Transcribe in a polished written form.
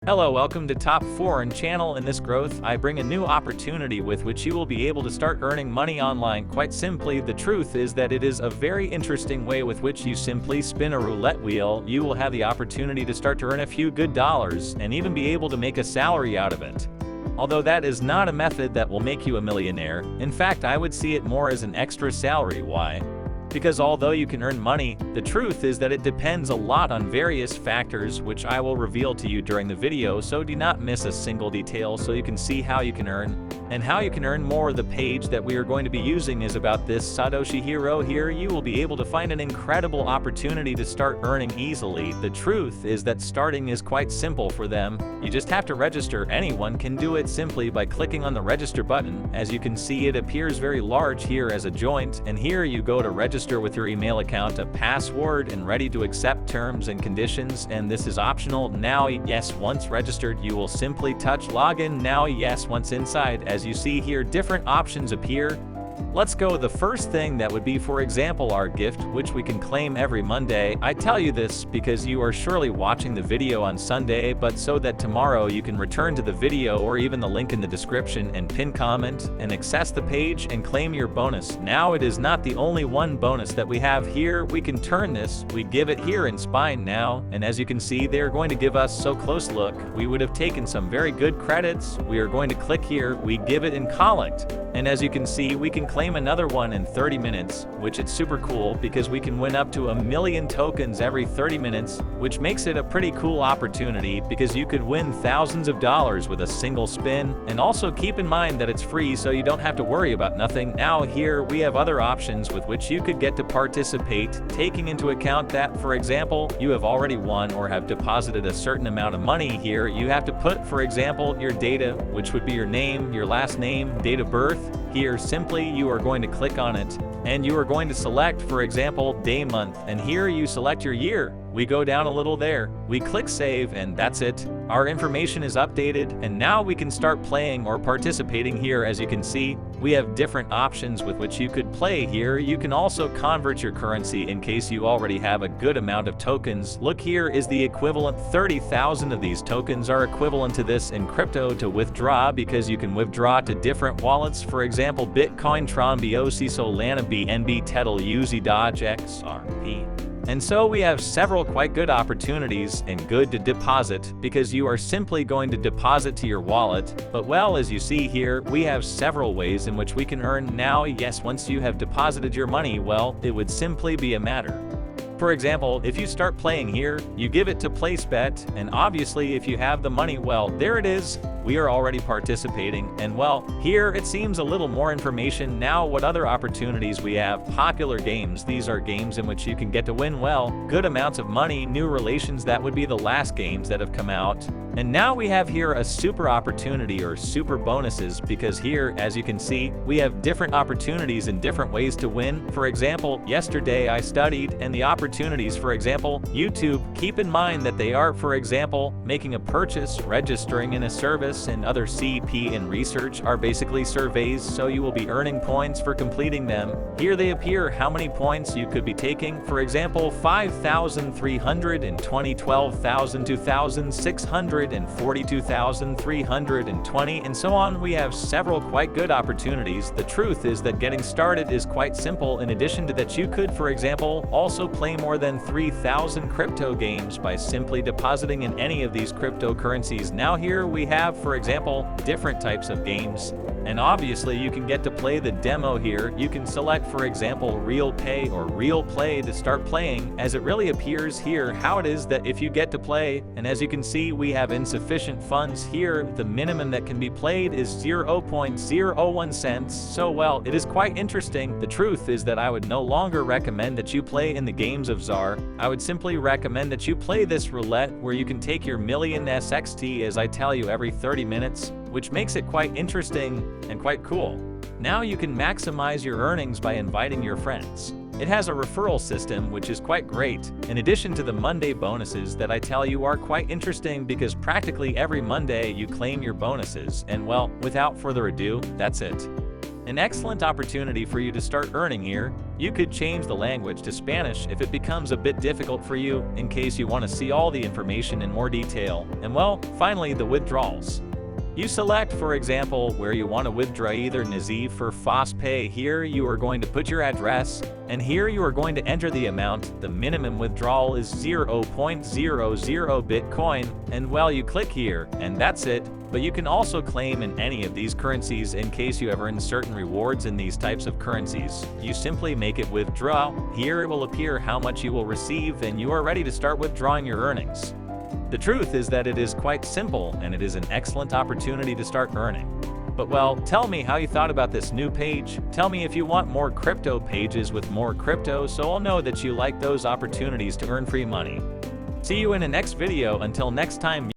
Hello, welcome to Top Foreign Channel. In this growth, I bring a new opportunity with which you will be able to start earning money online. Quite simply, the truth is that it is a very interesting way with which you simply spin a roulette wheel. You will have the opportunity to start to earn a few good dollars and even be able to make a salary out of it. Although that is not a method that will make you a millionaire. In fact, I would see it more as an extra salary. Why? Because although you can earn money, the truth is that it depends a lot on various factors which I will reveal to you during the video, so do not miss a single detail so you can see how you can earn and how you can earn more. The page that we are going to be using is about this Satoshi hero here. You will be able to find an incredible opportunity to start earning easily. The truth is that starting is quite simple for them. You just have to register. Anyone can do it simply by clicking on the register button. As you can see, it appears very large here as a joint, and here you go to register with your email account, a password, and ready to accept terms and conditions, and this is optional. Now yes, once registered you will simply touch login. Now yes, once inside, as you see here, different options appear. Let's go. The first thing that would be, for example, our gift, which we can claim every Monday. I tell you this because you are surely watching the video on Sunday, but so that tomorrow you can return to the video or even the link in the description and pin comment and access the page and claim your bonus. Now it is not the only one bonus that we have here. We can turn this, we give it here in Spine now, and as you can see, they are going to give us so close look. We would have taken some very good credits. We are going to click here, we give it in collect, and as you can see, we can claim another one in 30 minutes, which it's super cool because we can win up to 1 million tokens every 30 minutes, which makes it a pretty cool opportunity because you could win thousands of dollars with a single spin. And also keep in mind that it's free, so you don't have to worry about nothing. Now here we have other options with which you could get to participate, taking into account that, for example, you have already won or have deposited a certain amount of money here. You have to put, for example, your data, which would be your name, your last name, date of birth. Here simply you are going to click on it and you are going to select, for example, day, month, and here you select your year. We go down a little there, we click save, and that's it. Our information is updated, and now we can start playing or participating here. As you can see, we have different options with which you could play here. You can also convert your currency in case you already have a good amount of tokens. Look, here is the equivalent. 30,000 of these tokens are equivalent to this in crypto to withdraw, because you can withdraw to different wallets, for example, Bitcoin, Tron, BOC, Solana, BNB, Tether, UZ, Dodge, XRP. And so we have several quite good opportunities and good to deposit, because you are simply going to deposit to your wallet. But well, as you see here, we have several ways in which we can earn. Now yes, once you have deposited your money, well, it would simply be a matter. For example, if you start playing here, you give it to place bet, and obviously if you have the money, well, there it is. We are already participating, and well, here it seems a little more information. Now what other opportunities we have? Popular games. These are games in which you can get to win, well, good amounts of money. New relations, that would be the last games that have come out. And now we have here a super opportunity or super bonuses, because here, as you can see, we have different opportunities and different ways to win. For example, yesterday I studied, and the opportunities, for example, YouTube, keep in mind that they are, for example, making a purchase, registering in a service, and other CP and research are basically surveys, so you will be earning points for completing them. Here they appear how many points you could be taking. For example, 5,320, 12,000, 2,600, and 42,320, and so on. We have several quite good opportunities. The truth is that getting started is quite simple. In addition to that, you could, for example, also play more than 3,000 crypto games by simply depositing in any of these cryptocurrencies. Now here we have, for example, different types of games, and obviously you can get to play the demo here. You can select, for example, real pay or real play to start playing, as it really appears here how it is that if you get to play. And as you can see, we have insufficient funds here. The minimum that can be played is 0.01 cents. So well, it is quite interesting. The truth is that I would no longer recommend that you play in the games of Czar. I would simply recommend that you play this roulette, where you can take your million SXT, as I tell you, every 30 minutes, which makes it quite interesting and quite cool. Now you can maximize your earnings by inviting your friends. It has a referral system, which is quite great, in addition to the Monday bonuses that I tell you are quite interesting, because practically every Monday you claim your bonuses. And well, without further ado, that's it. An excellent opportunity for you to start earning here. You could change the language to Spanish if it becomes a bit difficult for you, in case you want to see all the information in more detail. And well, finally, the withdrawals. You select, for example, where you want to withdraw, either Nazif or FastPay. Here you are going to put your address, and here you are going to enter the amount. The minimum withdrawal is 0.00 Bitcoin, and well, you click here, and that's it. But you can also claim in any of these currencies in case you ever earn certain rewards in these types of currencies. You simply make it withdraw. Here it will appear how much you will receive, and you are ready to start withdrawing your earnings. The truth is that it is quite simple, and it is an excellent opportunity to start earning. But well, tell me how you thought about this new page. Tell me if you want more crypto pages with more crypto, so I'll know that you like those opportunities to earn free money. See you in the next video. Until next time.